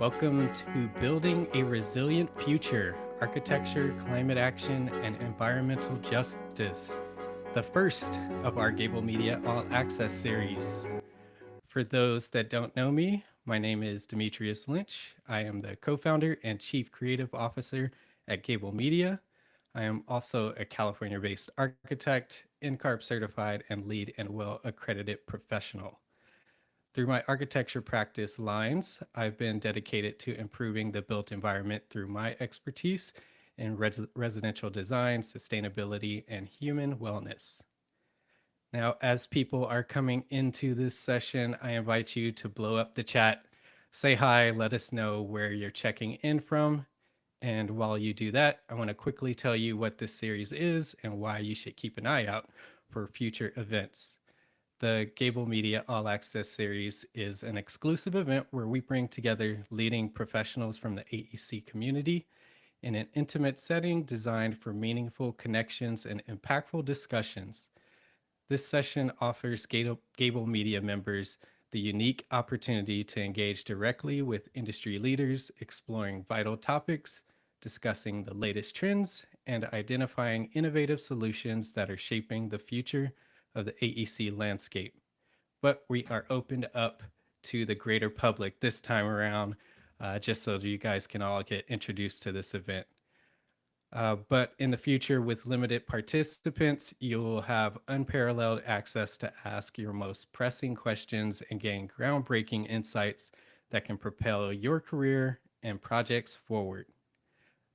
Welcome to Building a Resilient Future: Architecture, Climate Action, and Environmental Justice, the first of our Gābl Media All Access series. For those that don't know me, my name is Demetrius Lynch. I am the co founder and chief creative officer at Gābl Media. I am also a California based architect, NCARB certified, and LEED and WELL accredited professional. Through my architecture practice lines, I've been dedicated to improving the built environment through my expertise in residential design, sustainability, and human wellness. Now, as people are coming into this session, I invite you to blow up the chat, say hi, let us know where you're checking in from. And while you do that, I want to quickly tell you what this series is and why you should keep an eye out for future events. The Gābl Media All Access Series is an exclusive event where we bring together leading professionals from the AEC community in an intimate setting designed for meaningful connections and impactful discussions. This session offers Gābl Media members the unique opportunity to engage directly with industry leaders, exploring vital topics, discussing the latest trends, and identifying innovative solutions that are shaping the future of the AEC landscape. But we are opened up to the greater public this time around, just so you guys can all get introduced to this event. But in the future, with limited participants, you'll have unparalleled access to ask your most pressing questions and gain groundbreaking insights that can propel your career and projects forward.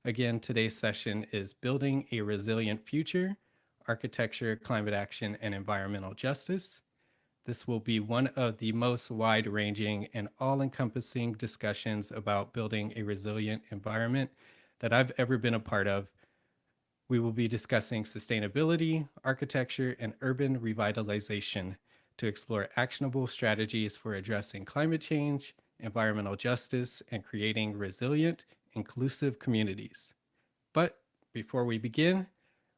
Again, today's session is Building a Resilient Future: Architecture, Climate Action, and Environmental Justice. This will be one of the most wide-ranging and all-encompassing discussions about building a resilient environment that I've ever been a part of. We will be discussing sustainability, architecture, and urban revitalization to explore actionable strategies for addressing climate change, environmental justice, and creating resilient, inclusive communities. But before we begin,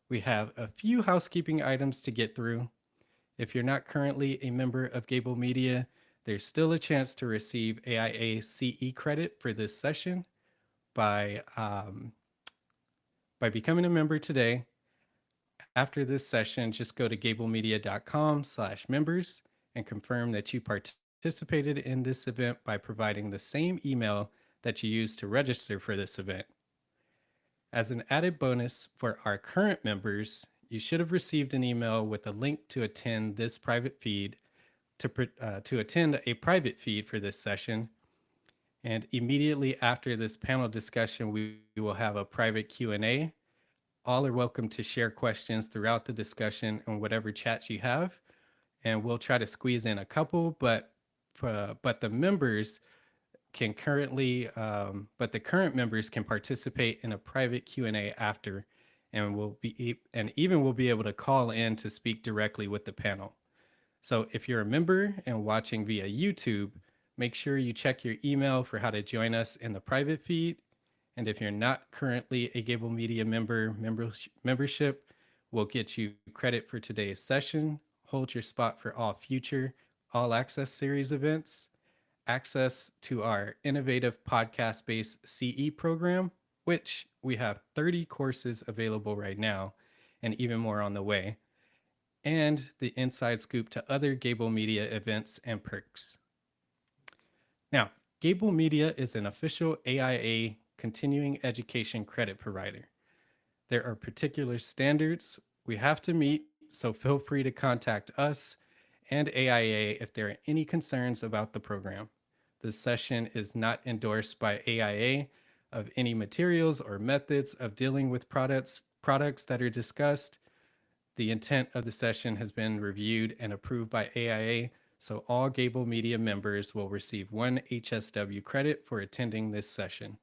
we have a few housekeeping items to get through. If you're not currently a member of Gābl Media, there's still a chance to receive AIA CE credit for this session by becoming a member today. After this session, just go to gablmedia.com/members and confirm that you participated in this event by providing the same email that you used to register for this event. As an added bonus for our current members, you should have received an email with a link to attend this private feed, to attend a private feed for this session. And immediately after this panel discussion, we will have a private Q&A. All are welcome to share questions throughout the discussion in whatever chat you have, and we'll try to squeeze in a couple, but the members can currently, but the current members can participate in a private Q&A after, and we'll be able to call in to speak directly with the panel. So if you're a member and watching via YouTube, make sure you check your email for how to join us in the private feed. And if you're not currently a Gābl Media membership will get you credit for today's session, hold your spot for all future All Access Series events, access to our innovative podcast-based CE program, which we have 30 courses available right now and even more on the way, and the inside scoop to other Gābl Media events and perks. Now, Gābl Media is an official AIA continuing education credit provider. There are particular standards we have to meet, so feel free to contact us and AIA if there are any concerns about the program. This session is not endorsed by AIA of any materials or methods of dealing with products that are discussed. The intent of the session has been reviewed and approved by AIA, so all Gābl Media members will receive 1 HSW credit for attending this session.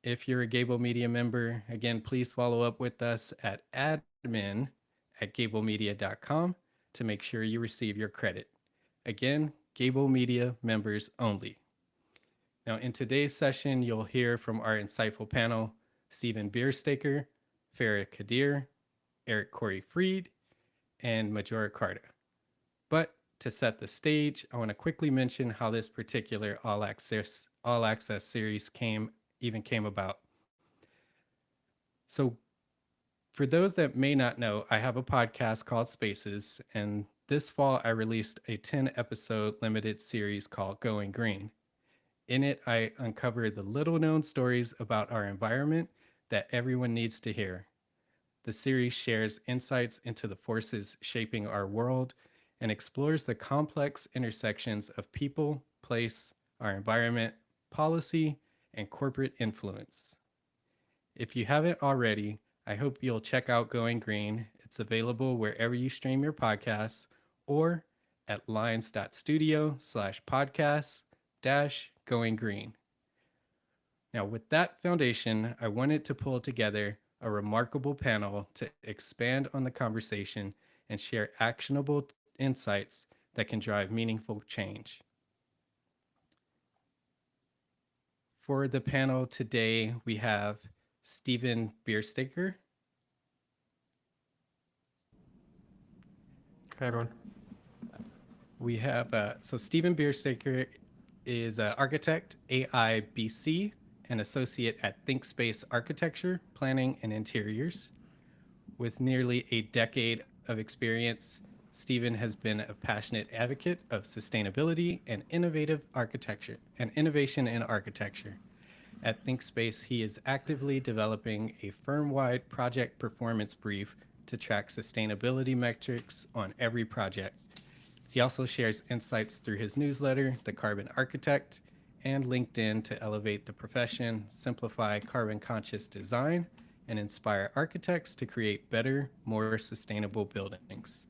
If you're a Gābl Media member, again, please follow up with us at admin@gablmedia.com to make sure you receive your credit. Again, Gābl Media members only. Now, in today's session, you'll hear from our insightful panel, Stephen Bierstaker, Farah Kadir, Eric Corey Freed, and Majora Carta. But to set the stage, I want to quickly mention how this particular all access All Access series came about. So for those that may not know, I have a podcast called Spaces, and this fall I released a 10 episode limited series called Going Green. In it, I uncover the little known stories about our environment that everyone needs to hear. The series shares insights into the forces shaping our world and explores the complex intersections of people, place, our environment, policy, and corporate influence. If you haven't already, I hope you'll check out Going Green. It's available wherever you stream your podcasts or at lions.studio/podcast dash going green. Now, with that foundation, I wanted to pull together a remarkable panel to expand on the conversation and share actionable insights that can drive meaningful change. For the panel today, we have Stephen Bierstaker. Hi, everyone. We have Stephen Bierstaker is an architect, AIBC, and associate at ThinkSpace Architecture, Planning, and Interiors. With nearly a decade of experience, Stephen has been a passionate advocate of sustainability and innovative architecture and innovation in architecture. At ThinkSpace, he is actively developing a firm-wide project performance brief to track sustainability metrics on every project. He also shares insights through his newsletter, The Carbon Architect, and LinkedIn to elevate the profession, simplify carbon conscious design, and inspire architects to create better, more sustainable buildings.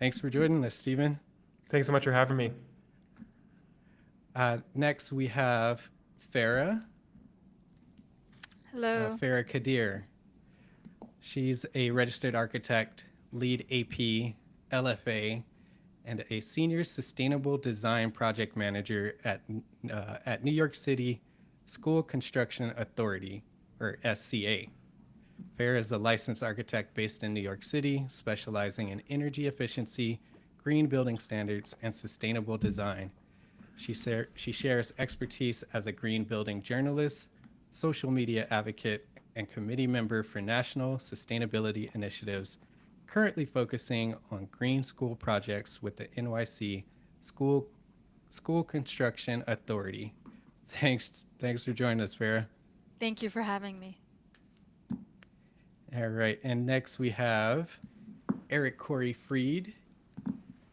Thanks for joining us, Stephen. Thanks so much for having me. Next, we have Farah. Hello. Farah Kadir. She's a registered architect, lead AP, LFA, and a senior sustainable design project manager at New York City School Construction Authority, or SCA. Farah is a licensed architect based in New York City, specializing in energy efficiency, green building standards, and sustainable design. She shares expertise as a green building journalist, social media advocate, and committee member for national sustainability initiatives, currently focusing on green school projects with the NYC School Construction Authority. Thanks for joining us, Farah. Thank you for having me. All right, and next we have Eric Corey Freed,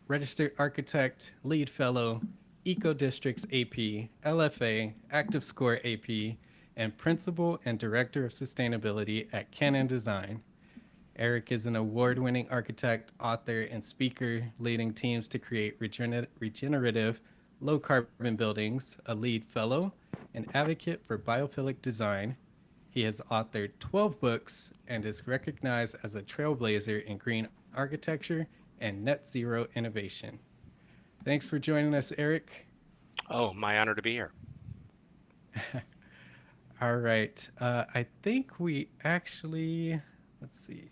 registered architect, lead fellow, Eco Districts AP, LFA, Active Score AP, and principal and director of sustainability at Canon Design. Eric is an award-winning architect, author, and speaker, leading teams to create regenerative, low-carbon buildings, a lead fellow, and advocate for biophilic design. He has authored 12 books and is recognized as a trailblazer in green architecture and net zero innovation. Thanks for joining us, Eric. Oh, my honor to be here. All right. I think we actually, let's see.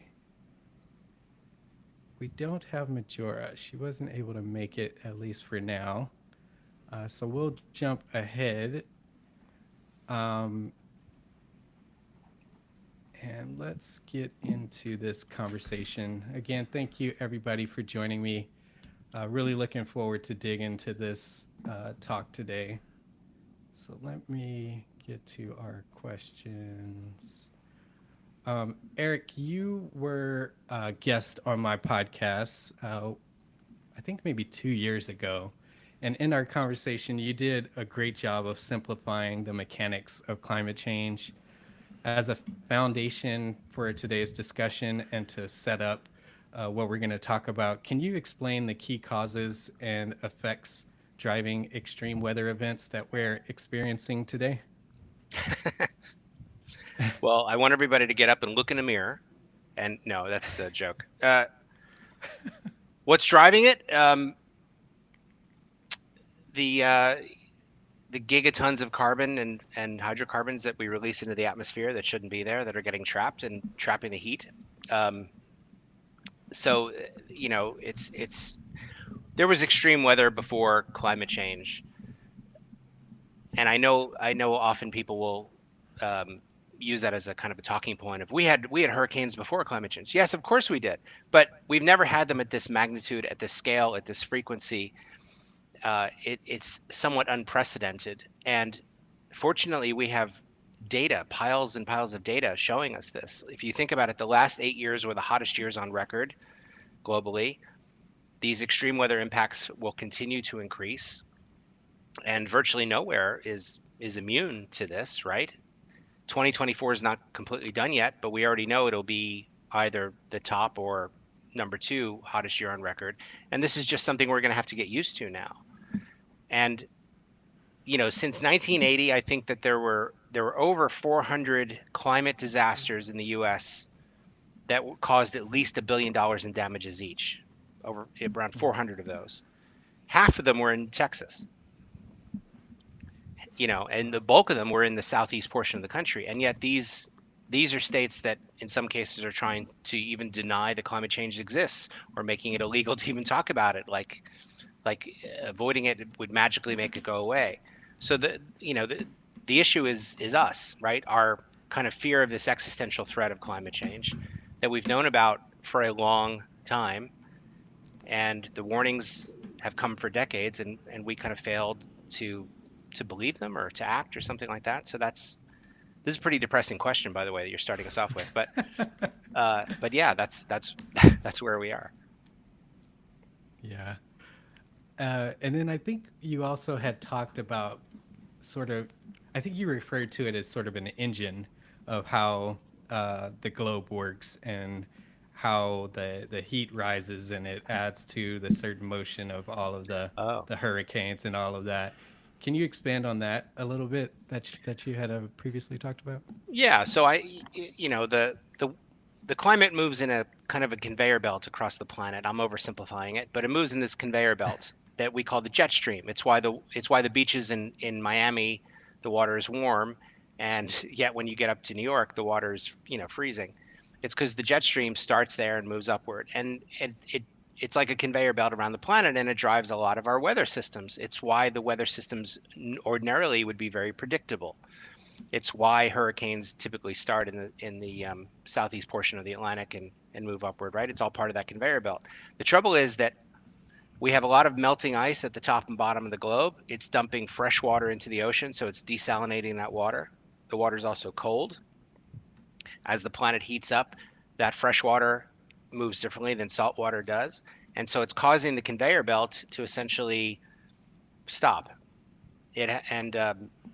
We don't have Majora. She wasn't able to make it, at least for now. So we'll jump ahead. And let's get into this conversation. Again, thank you everybody for joining me. Really looking forward to dig into this talk today. So let me get to our questions. Eric, you were a guest on my podcast, I think maybe 2 years ago. And in our conversation, you did a great job of simplifying the mechanics of climate change as a foundation for today's discussion and to set up what we're going to talk about. Can you explain the key causes and effects driving extreme weather events that we're experiencing today? Well, I want everybody to get up and look in the mirror. And no, that's a joke. What's driving it? The gigatons of carbon and hydrocarbons that we release into the atmosphere that shouldn't be there, that are getting trapped and trapping the heat. So, there was extreme weather before climate change. And I know often people will um, use that as a kind of a talking point of we had hurricanes before climate change. Yes, of course we did, but we've never had them at this magnitude, at this scale, at this frequency. It's somewhat unprecedented, and fortunately, we have data, piles and piles of data showing us this. If you think about it, the last 8 years were the hottest years on record globally. These extreme weather impacts will continue to increase, and virtually nowhere is immune to this, right? 2024 is not completely done yet, but we already know it'll be either the top or number two hottest year on record. And this is just something we're going to have to get used to now. And since 1980, I think that there were over 400 climate disasters in the U.S. that caused at least $1 billion in damages each. Over around 400 of those. Half of them were in Texas, and the bulk of them were in the southeast portion of the country. And yet these are states that in some cases are trying to even deny that climate change exists or making it illegal to even talk about it, like avoiding it would magically make it go away. So the issue is us, right? Our kind of fear of this existential threat of climate change that we've known about for a long time, and the warnings have come for decades, and we kind of failed to believe them or to act or something like that. So this is a pretty depressing question, by the way, that you're starting us off with. But yeah, that's that's where we are. Yeah. And then I think you also had talked about sort of, I think you referred to it as sort of an engine of how the globe works and how the heat rises and it adds to the certain motion of all of Oh. the hurricanes and all of that. Can you expand on that a little bit that you had previously talked about? Yeah, so the climate moves in a kind of a conveyor belt across the planet. I'm oversimplifying it, but it moves in this conveyor belt that we call the jet stream. It's why the beaches in Miami, the water is warm, and yet when you get up to New York, the water is, freezing. It's because the jet stream starts there and moves upward, and it's like a conveyor belt around the planet, and it drives a lot of our weather systems. It's why the weather systems ordinarily would be very predictable. It's why hurricanes typically start in the southeast portion of the Atlantic and move upward, right? It's all part of that conveyor belt. The trouble is that we have a lot of melting ice at the top and bottom of the globe. It's dumping fresh water into the ocean, so it's desalinating that water. The water is also cold. As the planet heats up, that fresh water moves differently than salt water does. And so it's causing the conveyor belt to essentially stop. And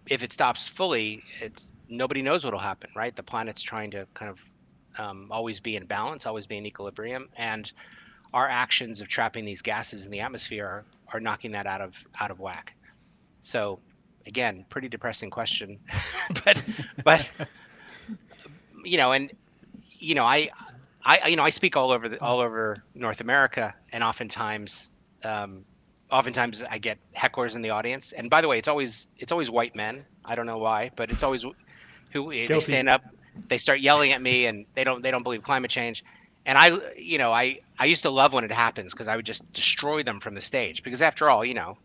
if it stops fully, it's nobody knows what'll happen, right? The planet's trying to kind of always be in balance, always be in equilibrium, and our actions of trapping these gases in the atmosphere are knocking that out of whack. So, again, pretty depressing question, but but and I speak all over North America, and um, oftentimes I get hecklers in the audience. And by the way, it's always white men. I don't know why, but it's always who they Guilty. stand up, they start yelling at me, and they don't believe climate change. And I used to love when it happens because I would just destroy them from the stage because after all, I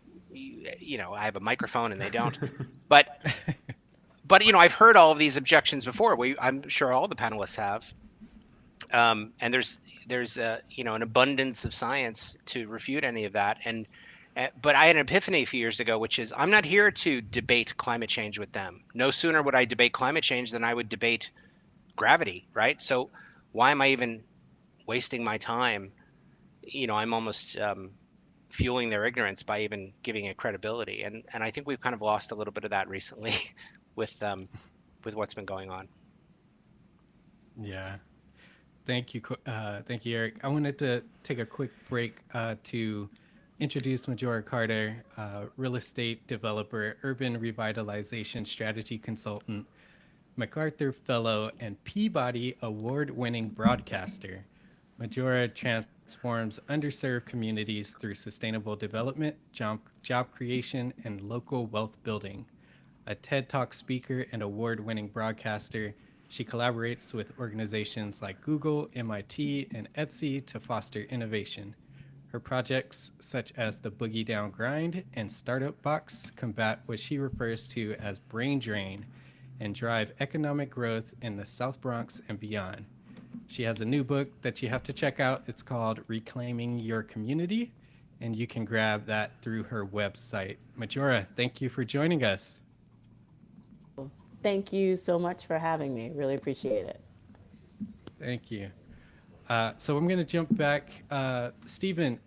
have a microphone and they don't. But I've heard all of these objections before. I'm sure all the panelists have. And there's an abundance of science to refute any of that. But I had an epiphany a few years ago, which is I'm not here to debate climate change with them. No sooner would I debate climate change than I would debate gravity, right? So why am I even wasting my time? I'm almost fueling their ignorance by even giving it credibility. And I think we've kind of lost a little bit of that recently with what's been going on. Yeah. Thank you, Eric. I wanted to take a quick break to introduce Majora Carter, real estate developer, urban revitalization strategy consultant, MacArthur Fellow, and Peabody Award-winning broadcaster. Majora transforms underserved communities through sustainable development, job creation, and local wealth building. A TED Talk speaker and award winning broadcaster, she collaborates with organizations like Google, MIT, and Etsy to foster innovation. Her projects, such as the Boogie Down Grind and Startup Box, combat what she refers to as brain drain and drive economic growth in the South Bronx and beyond. She has a new book that you have to check out. It's called Reclaiming Your Community, and you can grab that through her website. Majora, thank you for joining us. Thank you so much for having me. Really appreciate it. Thank you. So I'm going to jump back. Stephen,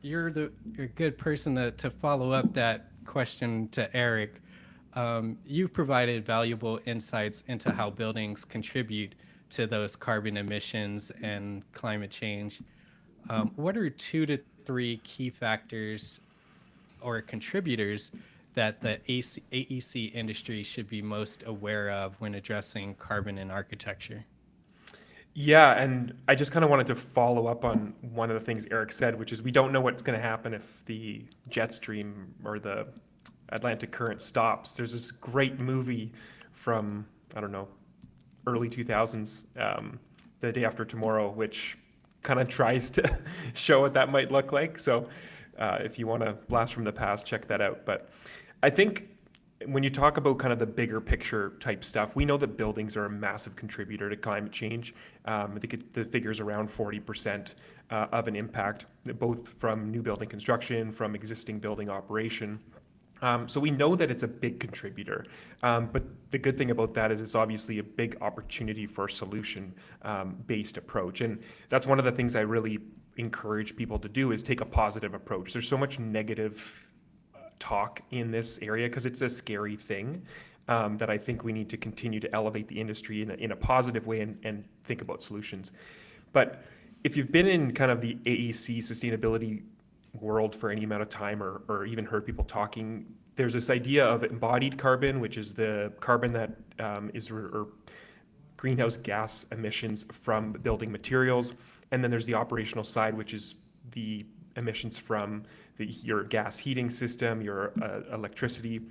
you're a good person to follow up that question to Eric. You've provided valuable insights into how buildings contribute to those carbon emissions and climate change. What are 2 to 3 key factors or contributors that the AEC industry should be most aware of when addressing carbon in architecture? Yeah, and I just kind of wanted to follow up on one of the things Eric said, which is we don't know what's going to happen if the jet stream or the Atlantic current stops. There's this great movie from, I don't know, early 2000s, The Day After Tomorrow, which kind of tries to show what that might look like. So if you want to blast from the past, check that out. But I think when you talk about kind of the bigger picture type stuff, we know that buildings are a massive contributor to climate change. I think the figure is around 40% of an impact, both from new building construction, from existing building operation. So we know that it's a big contributor, but the good thing about that is it's obviously a big opportunity for a solution-based approach, and that's one of the things I really encourage people to do is take a positive approach. There's so much negative talk in this area because it's a scary thing that I think we need to continue to elevate the industry in a positive way and think about solutions. But if you've been in kind of the AEC sustainability world for any amount of time or even heard people talking, there's this idea of embodied carbon, which is the carbon that or greenhouse gas emissions from building materials. And then there's the operational side, which is the emissions from your gas heating system, your electricity.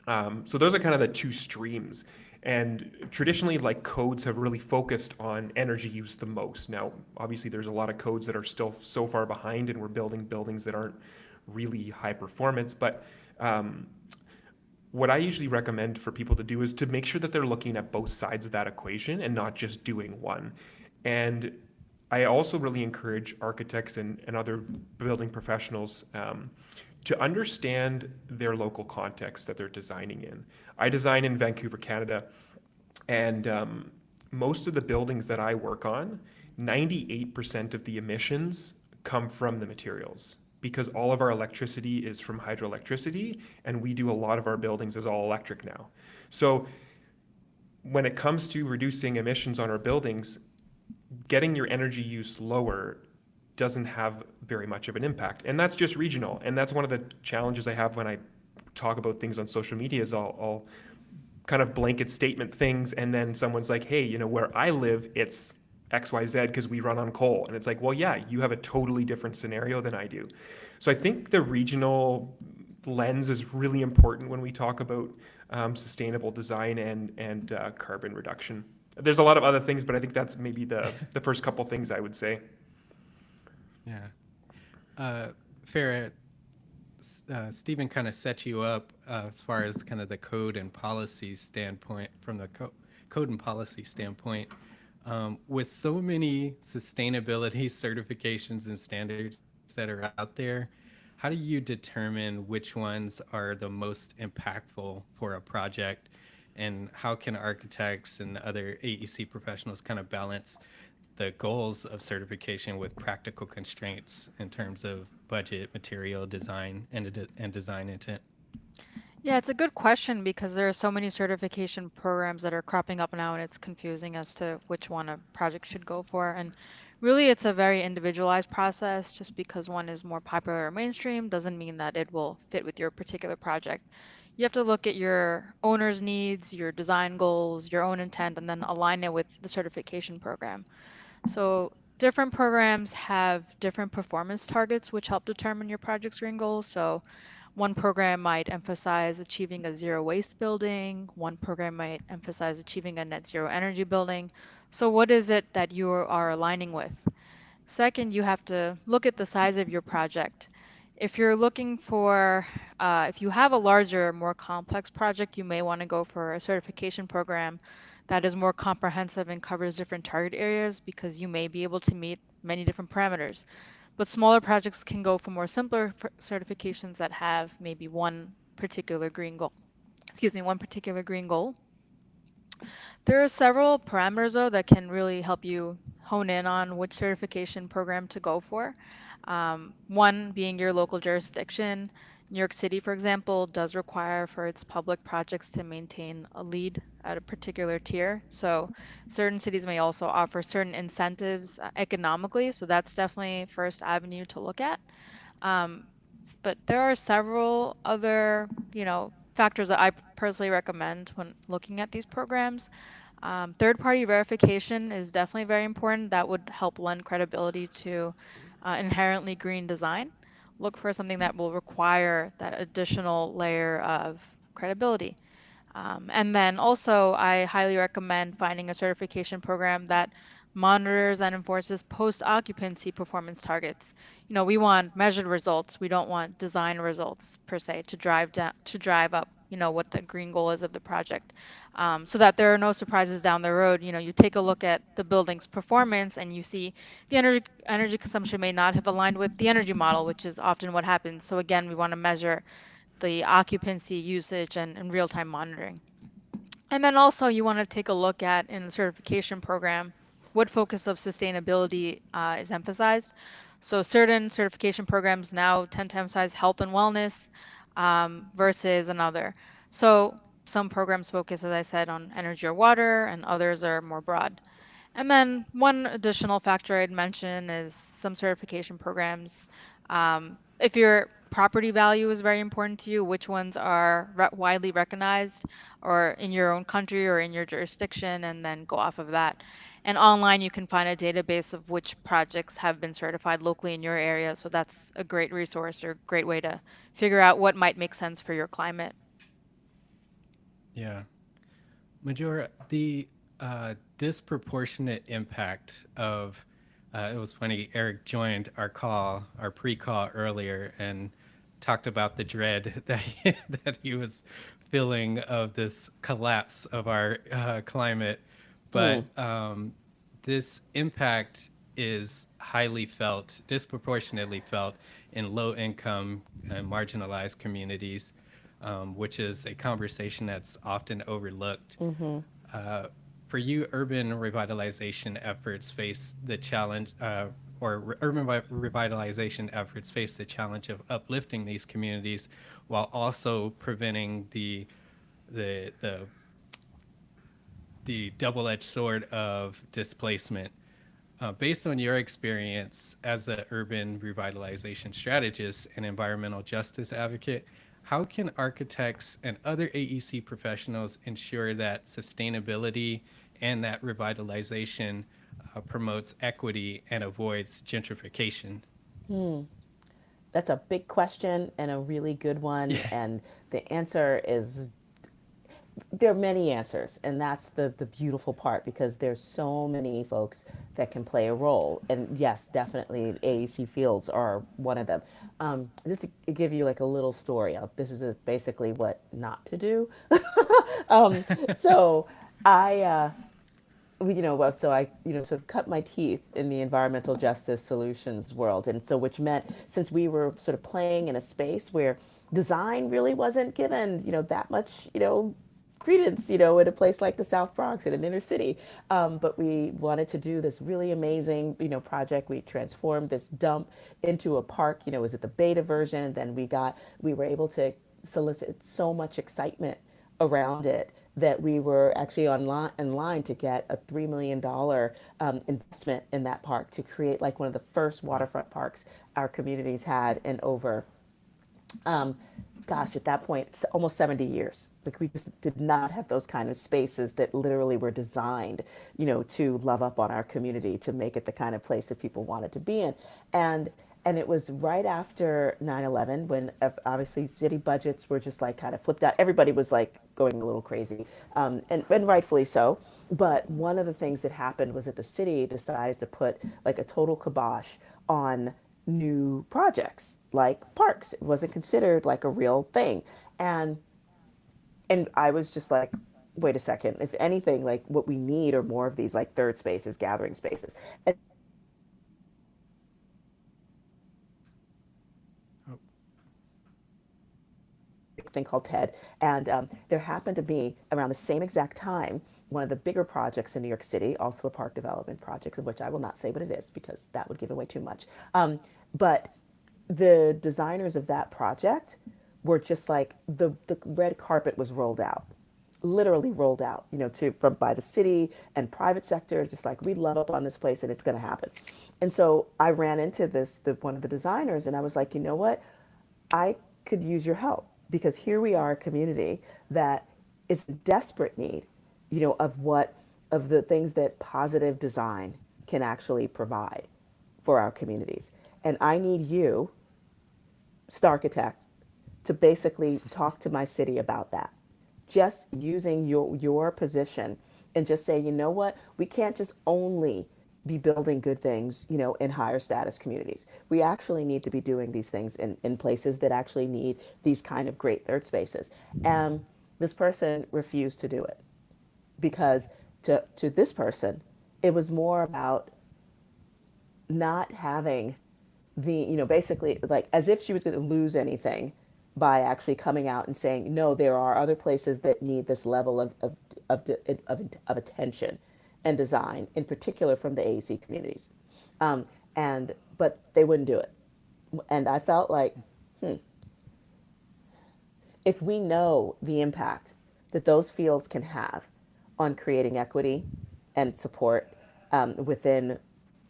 So those are kind of the 2 streams. And traditionally, like codes have really focused on energy use the most. Now, obviously, there's a lot of codes that are still so far behind, and we're building buildings that aren't really high performance. But what I usually recommend for people to do is to make sure that they're looking at both sides of that equation and not just doing one. And I also really encourage architects and other building professionals to understand their local context that they're designing in. I design in Vancouver, Canada, and most of the buildings that I work on, 98% of the emissions come from the materials because all of our electricity is from hydroelectricity, and we do a lot of our buildings as all electric now. So when it comes to reducing emissions on our buildings, getting your energy use lower doesn't have very much of an impact. And that's just regional. And that's one of the challenges I have when I talk about things on social media is I'll kind of blanket statement things. And then someone's like, hey, where I live, it's XYZ because we run on coal. And it's like, well, yeah, you have a totally different scenario than I do. So I think the regional lens is really important when we talk about sustainable design and carbon reduction. There's a lot of other things, but I think that's maybe the first couple things I would say. Yeah. Farah, Stephen kind of set you up as far as kind of the code and policy standpoint, from the code and policy standpoint. With so many sustainability certifications and standards that are out there, how do you determine which ones are the most impactful for a project? And how can architects and other AEC professionals kind of balance the goals of certification with practical constraints in terms of budget, material, design, and design intent? Yeah, it's a good question because there are so many certification programs that are cropping up now, and it's confusing as to which one a project should go for. And really, it's a very individualized process. Just because one is more popular or mainstream doesn't mean that it will fit with your particular project. You have to look at your owner's needs, your design goals, your own intent, and then align it with the certification program. So different programs have different performance targets, which help determine your project's green goals. So one program might emphasize achieving a zero waste building. One program might emphasize achieving a net zero energy building. So what is it that you are aligning with? Second, you have to look at the size of your project. If you're looking for, if you have a larger, more complex project, you may want to go for a certification program that is more comprehensive and covers different target areas because you may be able to meet many different parameters. But smaller projects can go for more simpler certifications that have maybe one particular green goal. Excuse me, one particular green goal. There are several parameters though that can really help you hone in on which certification program to go for. One being your local jurisdiction. New York City, for example, does require for its public projects to maintain a lead at a particular tier. So certain cities may also offer certain incentives economically. So that's definitely first avenue to look at. Um, but there are several other, factors that I personally recommend when looking at these programs. Third-party verification is definitely very important. That would help lend credibility to inherently green design. Look for something that will require that additional layer of credibility. And then also, I highly recommend finding a certification program that monitors and enforces post-occupancy performance targets. We want measured results. We don't want design results per se to drive up, what the green goal is of the project, so that there are no surprises down the road. You take a look at the building's performance and you see the energy consumption may not have aligned with the energy model, which is often what happens. So again, we want to measure the occupancy usage and real-time monitoring. And then also you want to take a look at in the certification program what focus of sustainability is emphasized. So certain certification programs now tend to emphasize health and wellness versus another. So some programs focus, as I said, on energy or water, and others are more broad. And then one additional factor I'd mention is some certification programs. If your property value is very important to you, which ones are widely recognized or in your own country or in your jurisdiction, and then go off of that. And online, you can find a database of which projects have been certified locally in your area. So that's a great resource or great way to figure out what might make sense for your climate. Yeah. Majora, the disproportionate impact of it was funny. Eric joined our pre-call earlier, and talked about the dread that he was feeling of this collapse of our climate. But this impact is highly felt, disproportionately felt in low-income and marginalized communities, which is a conversation that's often overlooked. For you, urban revitalization efforts face the challenge, revitalization efforts face the challenge of uplifting these communities while also preventing the double-edged sword of displacement. Based on your experience as an urban revitalization strategist and environmental justice advocate, how can architects and other AEC professionals ensure that sustainability and that revitalization promotes equity and avoids gentrification? That's a big question and a really good one. Yeah. And the answer is there are many answers, and that's the beautiful part because there's so many folks that can play a role. And yes, definitely AEC fields are one of them. Just to give you like a little story, this is basically what not to do. So I so I, sort of cut my teeth in the environmental justice solutions world. And so, which meant since we were sort of playing in a space where design really wasn't given, that much, credence, in a place like the South Bronx in an inner city. But we wanted to do this really amazing, project. We transformed this dump into a park, was it the beta version? And then we were able to solicit so much excitement around it that we were actually in line to get a $3 million investment in that park to create like one of the first waterfront parks our communities had in over, at that point, it's almost 70 years. Like we just did not have those kind of spaces that literally were designed, to love up on our community, to make it the kind of place that people wanted to be in. And And it was right after 9/11 when obviously city budgets were just like kind of flipped out. Everybody was like going a little crazy, and rightfully so. But one of the things that happened was that the city decided to put like a total kibosh on new projects like parks. It wasn't considered like a real thing. And I was just like, wait a second. If anything, like what we need are more of these like third spaces, gathering spaces. And Oh, thing called TED. And there happened to be around the same exact time one of the bigger projects in New York City, also a park development project, of which I will not say what it is because that would give away too much. But the designers of that project were just like the red carpet was rolled out, literally rolled out, to from by the city and private sector, just like we love up on this place and it's going to happen. And so I ran into one of the designers, and I was like, you know what, I could use your help because here we are, a community that is in desperate need, of the things that positive design can actually provide for our communities. And I need you, star architect, to basically talk to my city about that. Just using your position and just say, you know what, we can't just only be building good things, in higher status communities. We actually need to be doing these things in places that actually need these kind of great third spaces. And this person refused to do it because to this person, it was more about not having basically like as if she was going to lose anything by actually coming out and saying, no, there are other places that need this level of attention and design, in particular from the AEC communities. But they wouldn't do it. And I felt like if we know the impact that those fields can have on creating equity and support within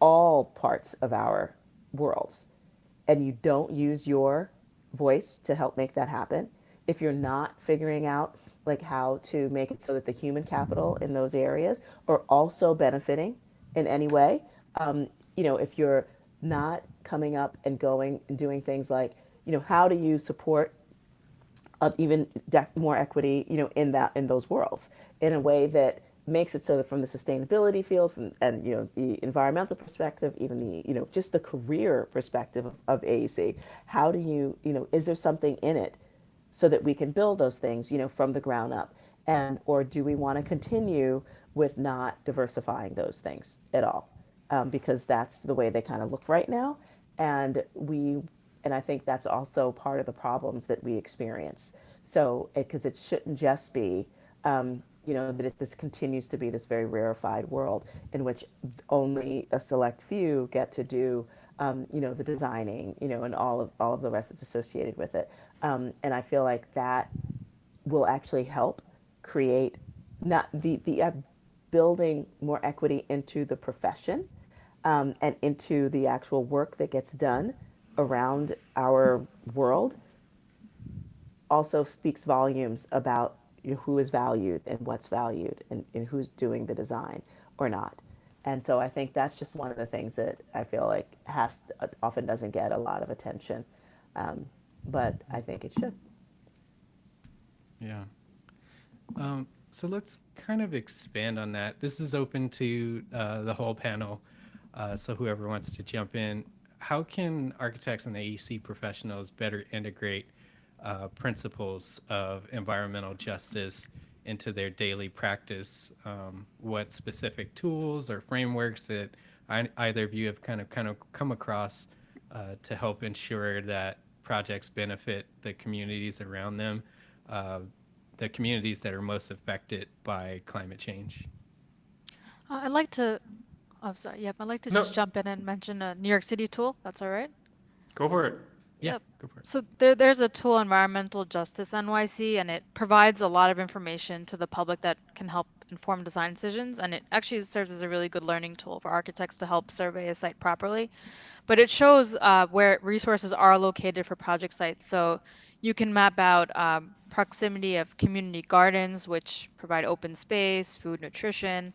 all parts of our worlds, and you don't use your voice to help make that happen, if you're not figuring out like how to make it so that the human capital in those areas are also benefiting in any way, if you're not coming up and going and doing things like, how do you support even more equity, in those worlds in a way that makes it so that from the sustainability field, and the environmental perspective, even the just the career perspective of AEC, how do is there something in it so that we can build those things, from the ground up, and or do we want to continue with not diversifying those things at all, because that's the way they kind of look right now, and we and I think that's also part of the problems that we experience. So, because it shouldn't just be, that this continues to be this very rarefied world in which only a select few get to do, the designing, and all of the rest that's associated with it. And I feel like that will actually help create not the building more equity into the profession, and into the actual work that gets done around our world, also speaks volumes about who is valued and what's valued, and who's doing the design or not. And so I think that's just one of the things that I feel like often doesn't get a lot of attention, but I think it should. yeah. So let's kind of expand on that. This is open to the whole panel, so whoever wants to jump in. How can architects and AEC professionals better integrate principles of environmental justice into their daily practice? What specific tools or frameworks that either of you have kind of come across to help ensure that projects benefit the communities around them, the communities that are most affected by climate change? I'd like to, oh, sorry, yep, I'd like to just No, jump in and mention a New York City tool. That's all right. go for it. Yeah, Yep. go for it. So there's a tool, Environmental Justice NYC, and it provides a lot of information to the public that can help inform design decisions. And it actually serves as a really good learning tool for architects to help survey a site properly. But it shows where resources are located for project sites. So you can map out proximity of community gardens, which provide open space, food, nutrition,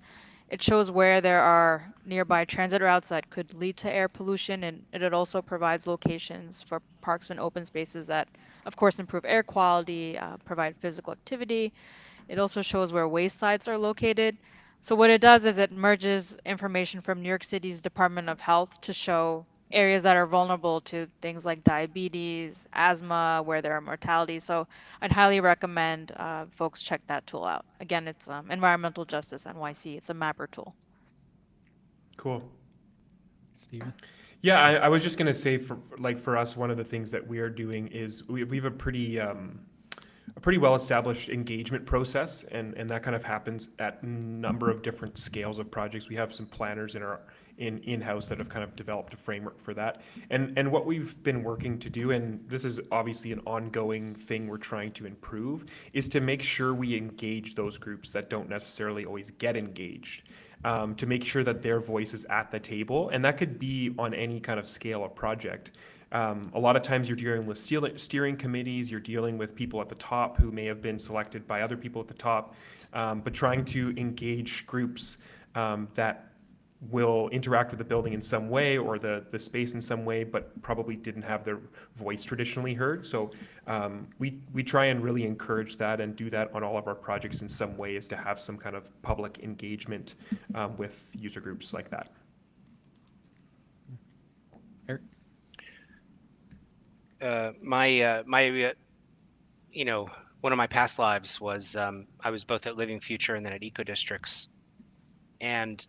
It shows where there are nearby transit routes that could lead to air pollution, and it also provides locations for parks and open spaces that, of course, improve air quality, provide physical activity. It also shows where waste sites are located. So what it does is it merges information from New York City's Department of Health to show areas that are vulnerable to things like diabetes, asthma, where there are mortality. So I'd highly recommend folks check that tool out. Again, it's Environmental Justice NYC. It's a mapper tool. Cool. Steven? Yeah, I was just gonna say for us, one of the things that we are doing is we have a pretty well established engagement process, and that kind of happens at a number of different scales of projects. We have some planners in-house that have kind of developed a framework for that. And what we've been working to do, and this is obviously an ongoing thing we're trying to improve, is to make sure we engage those groups that don't necessarily always get engaged. To make sure that their voice is at the table, and that could be on any kind of scale of project. A lot of times you're dealing with steering committees, you're dealing with people at the top who may have been selected by other people at the top, but trying to engage groups that will interact with the building in some way or the space in some way, but probably didn't have their voice traditionally heard. So we try and really encourage that and do that on all of our projects in some way, is to have some kind of public engagement with user groups like that. Eric? One of my past lives was I was both at Living Future and then at Eco Districts, and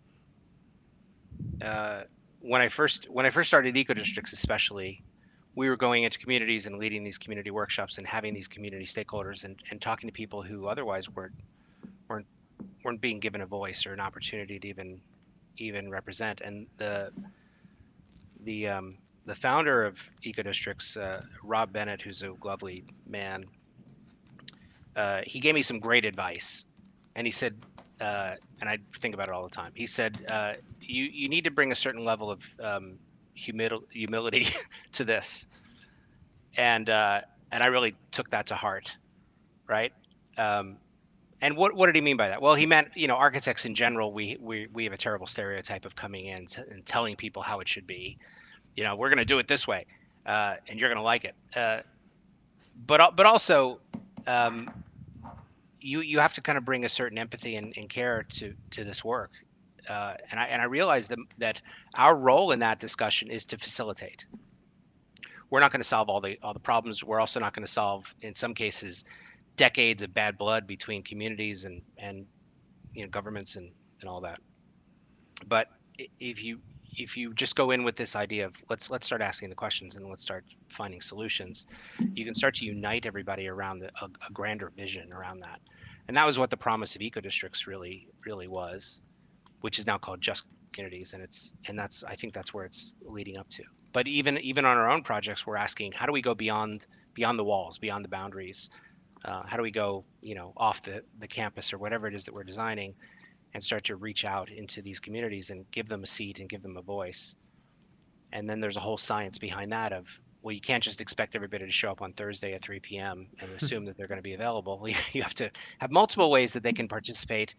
when I first started Eco Districts, especially, we were going into communities and leading these community workshops and having these community stakeholders and talking to people who otherwise weren't being given a voice or an opportunity to even represent. And the founder of Eco Districts, Rob Bennett, who's a lovely man, he gave me some great advice, and he said, and I think about it all the time. He said, you need to bring a certain level of humility to this, and I really took that to heart, right? And what did he mean by that? Well, he meant, architects in general, we have a terrible stereotype of coming in and telling people how it should be. We're going to do it this way, and you're going to like it. But also, you have to kind of bring a certain empathy and care to this work. And I realized that our role in that discussion is to facilitate. We're not going to solve all the problems. We're also not going to solve, in some cases, decades of bad blood between communities and governments and all that. But if you just go in with this idea of let's start asking the questions and let's start finding solutions, you can start to unite everybody around a grander vision around that. And that was what the promise of Eco Districts really was, which is now called Just Communities, and I think that's where it's leading up to. But even on our own projects, we're asking, how do we go beyond the walls, beyond the boundaries? How do we go, off the campus or whatever it is that we're designing, and start to reach out into these communities and give them a seat and give them a voice? And then there's a whole science behind that of, well, you can't just expect everybody to show up on Thursday at 3 p.m. and assume that they're going to be available. You have to have multiple ways that they can participate,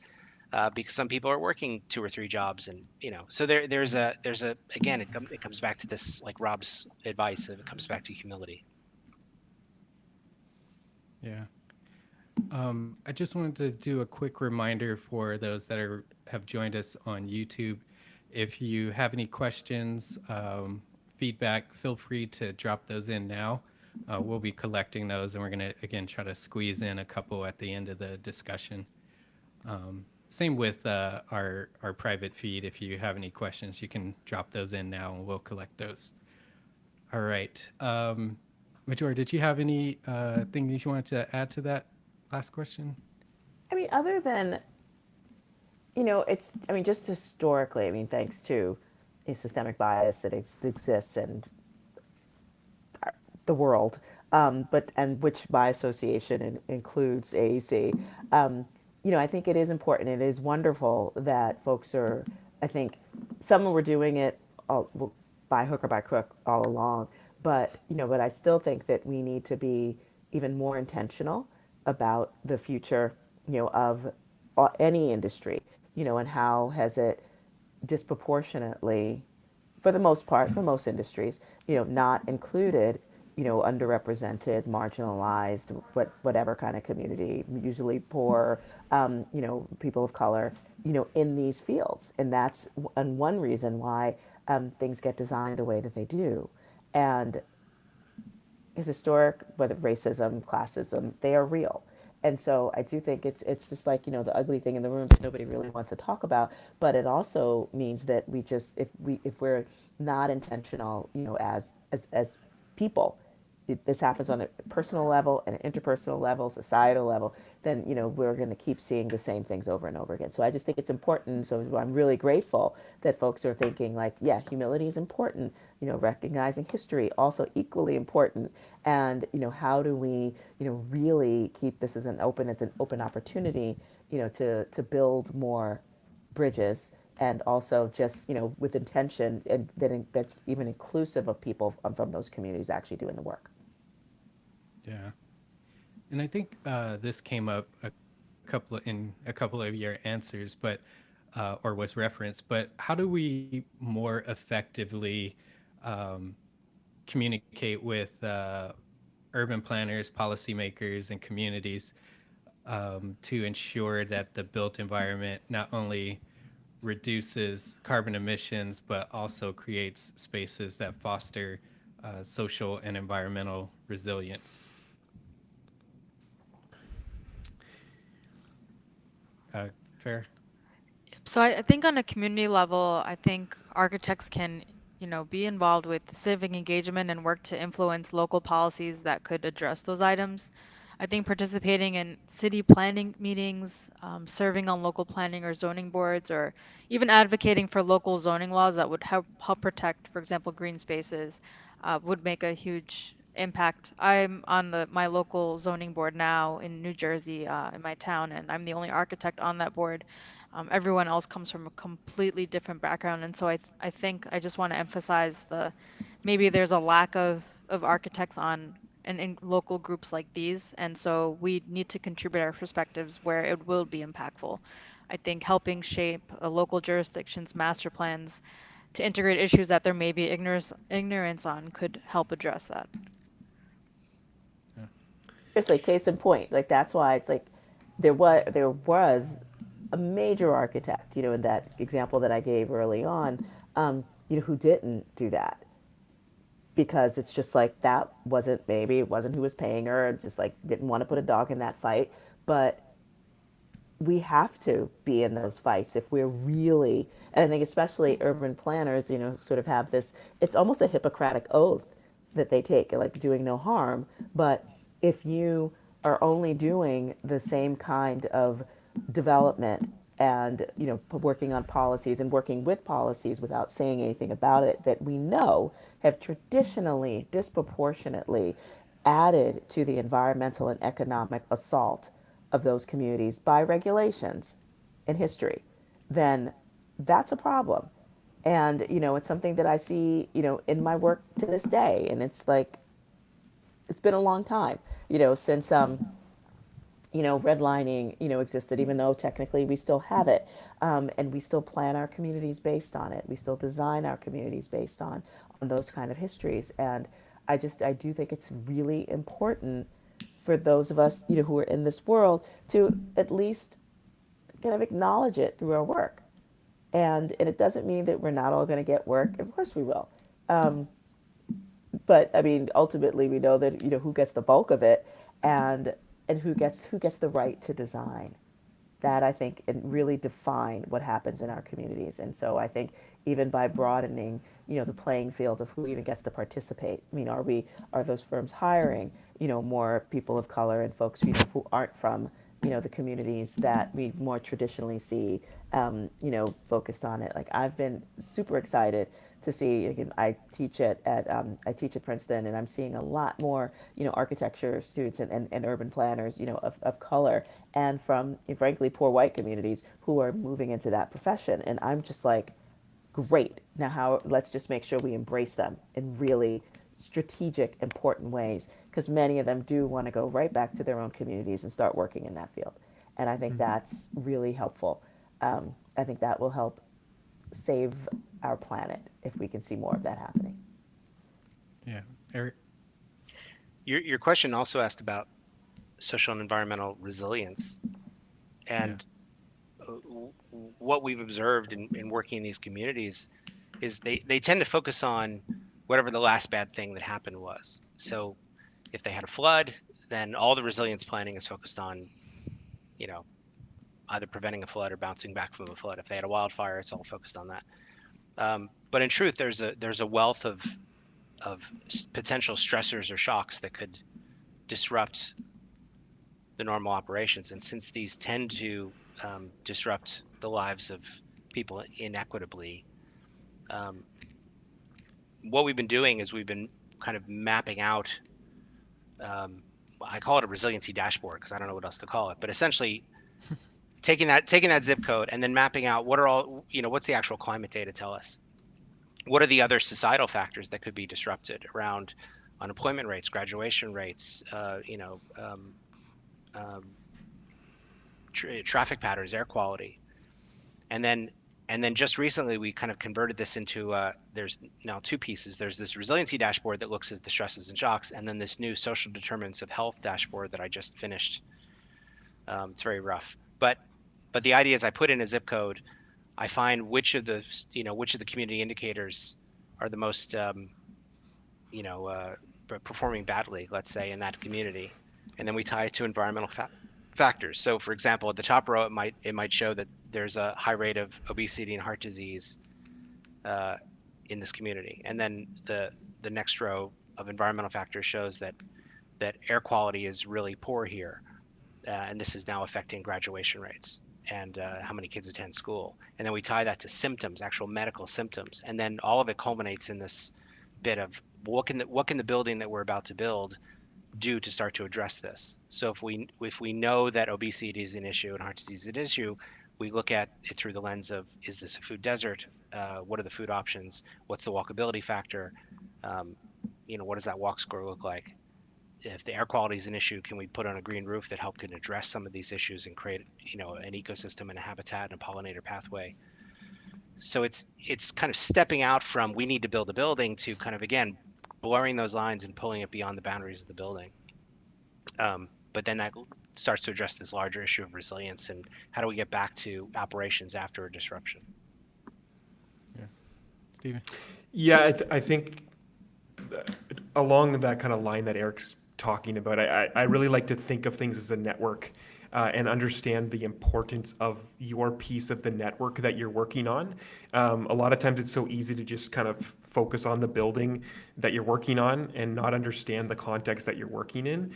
because some people are working 2 or 3 jobs, and so there's a again, it comes back to this, like Rob's advice, it comes back to humility. Yeah. I just wanted to do a quick reminder for those that have joined us on YouTube. If you have any questions, feedback, feel free to drop those in now. We'll be collecting those, and we're going to, again, try to squeeze in a couple at the end of the discussion. Same with our private feed. If you have any questions, you can drop those in now, and we'll collect those. All right. Majora, did you have any thing you wanted to add to that last question? I mean, other than, just historically, thanks to a systemic bias that exists in the world, and which by association includes AEC. I think it is important. It is wonderful that folks are, I think, some were doing it by hook or by crook all along, but I still think that we need to be even more intentional about the future, of any industry, and how has it disproportionately, for the most part, for most industries, not included, underrepresented, marginalized, whatever kind of community, usually poor, people of color, in these fields. And that's one reason why things get designed the way that they do. And is historic, whether racism, classism, they are real. And so I do think it's just like, the ugly thing in the room that nobody really wants to talk about. But it also means that we just, if we're not intentional, as people, this happens on a personal level and an interpersonal level, societal level, then we're going to keep seeing the same things over and over again. So I just think it's important. So I'm really grateful that folks are thinking like, yeah, humility is important. Recognizing history also equally important. And how do we really keep this as an open opportunity, to build more bridges, and also just with intention, and that's even inclusive of people from those communities actually doing the work. Yeah. And I think this came up in a couple of your answers, but or was referenced. But how do we more effectively um, communicate with urban planners, policymakers, and communities to ensure that the built environment not only reduces carbon emissions, but also creates spaces that foster social and environmental resilience? Fair. So I think on a community level, I think architects can, be involved with civic engagement and work to influence local policies that could address those items. I think participating in city planning meetings, serving on local planning or zoning boards, or even advocating for local zoning laws that would help protect, for example, green spaces, would make a huge impact. I'm on my local zoning board now in New Jersey, in my town, and I'm the only architect on that board. Everyone else comes from a completely different background, and so I think I just want to emphasize maybe there's a lack of architects on and in local groups like these, and so we need to contribute our perspectives where it will be impactful. I think helping shape a local jurisdiction's master plans to integrate issues that there may be ignorance on could help address that. Yeah. It's like case in point. Like that's why it's like there was a major architect, in that example that I gave early on, who didn't do that because it's just like that wasn't, maybe it wasn't who was paying her, just like didn't want to put a dog in that fight. But we have to be in those fights if we're really, and I think especially urban planners, sort of have this, it's almost a Hippocratic oath that they take, like doing no harm. But if you are only doing the same kind of development and, working on policies and working with policies without saying anything about it, that we know have traditionally disproportionately added to the environmental and economic assault of those communities by regulations in history, then that's a problem. And, it's something that I see, in my work to this day. And it's like, it's been a long time, since, redlining, existed, even though technically we still have it. And we still plan our communities based on it. We still design our communities based on those kind of histories. And I do think it's really important for those of us, who are in this world to at least kind of acknowledge it through our work. And it doesn't mean that we're not all going to get work. Of course we will. But I mean, ultimately, we know that who gets the bulk of it, and who gets the right to design. That I think and really define what happens in our communities. And so I think even by broadening, the playing field of who even gets to participate. I mean, are those firms hiring, more people of color and folks, who aren't from, the communities that we more traditionally see, focused on it. Like I've been super excited to see. Again, I teach at Princeton, and I'm seeing a lot more, architecture students and urban planners, of color and from, frankly, poor white communities who are moving into that profession. And I'm just like, great. Now, let's just make sure we embrace them in really strategic, important ways, because many of them do want to go right back to their own communities and start working in that field. And I think that's really helpful. I think that will help save our planet if we can see more of that happening. Yeah. Eric? Your question also asked about social and environmental resilience, Yeah. and what we've observed in working in these communities is they tend to focus on whatever the last bad thing that happened was. So if they had a flood, then all the resilience planning is focused on, you know, either preventing a flood or bouncing back from a flood. If they had a wildfire, it's all focused on that. But in truth, there's a wealth of potential stressors or shocks that could disrupt the normal operations. And since these tend to disrupt the lives of people inequitably, um, what we've been doing is we've been kind of mapping out. Um, I call it a resiliency dashboard because I don't know what else to call it, but essentially taking that zip code and then mapping out what are all, what's the actual climate data tell us? What are the other societal factors that could be disrupted around unemployment rates, graduation rates, um, traffic patterns, air quality, and then just recently we kind of converted this into there's now two pieces. There's this resiliency dashboard that looks at the stresses and shocks, and then this new social determinants of health dashboard that I just finished. It's very rough, but the idea is I put in a zip code, I find which of the community indicators are the most you know uh, performing badly, let's say, in that community, and then we tie it to environmental factors. So, for example, at the top row, it might show that there's a high rate of obesity and heart disease uh, in this community, and then the next row of environmental factors shows that air quality is really poor here, and this is now affecting graduation rates and how many kids attend school. And then we tie that to symptoms, actual medical symptoms, and then all of it culminates in this bit of what can the building that we're about to build do to start to address this. So if we know that obesity is an issue and heart disease is an issue, we look at it through the lens of, is this a food desert? What are the food options? What's the walkability factor? Um, what does that walk score look like? If the air quality is an issue, can we put on a green roof that can address some of these issues and create, an ecosystem and a habitat and a pollinator pathway? So it's kind of stepping out from we need to build a building to kind of, again, blurring those lines and pulling it beyond the boundaries of the building. But then that starts to address this larger issue of resilience and how do we get back to operations after a disruption? Yeah. Stephen? Yeah, I think along that kind of line that Eric's talking about, I really like to think of things as a network and understand the importance of your piece of the network that you're working on. A lot of times it's so easy to just kind of focus on the building that you're working on and not understand the context that you're working in.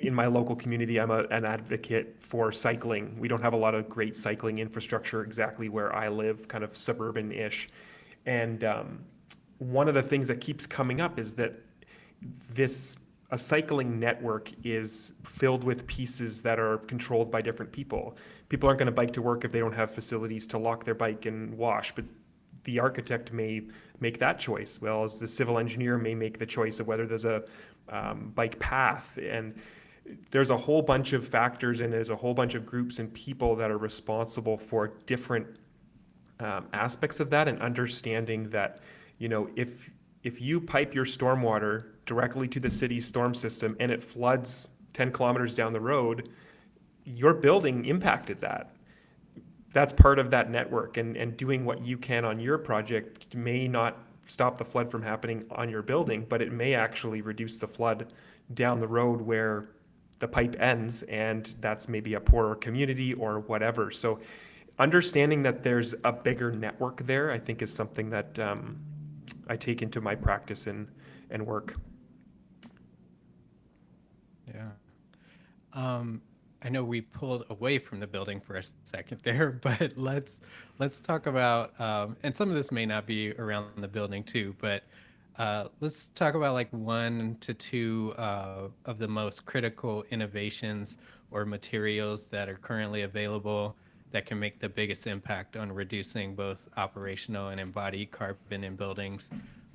In my local community, I'm an advocate for cycling. We don't have a lot of great cycling infrastructure exactly where I live, kind of suburban-ish. And one of the things that keeps coming up is that a cycling network is filled with pieces that are controlled by different people. People aren't going to bike to work if they don't have facilities to lock their bike and wash, but the architect may make that choice, well as the civil engineer may make the choice of whether there's a bike path. And there's a whole bunch of factors and there's a whole bunch of groups and people that are responsible for different aspects of that, and understanding that, if you pipe your stormwater directly to the city's storm system and it floods 10 kilometers down the road, your building impacted that. That's part of that network, and doing what you can on your project may not stop the flood from happening on your building, but it may actually reduce the flood down the road where the pipe ends, and that's maybe a poorer community or whatever. So understanding that there's a bigger network there, I think, is something that I take into my practice and work. Yeah. I know we pulled away from the building for a second there, but let's talk about, and some of this may not be around the building too, but let's talk about like 1 to 2 of the most critical innovations or materials that are currently available that can make the biggest impact on reducing both operational and embodied carbon in buildings,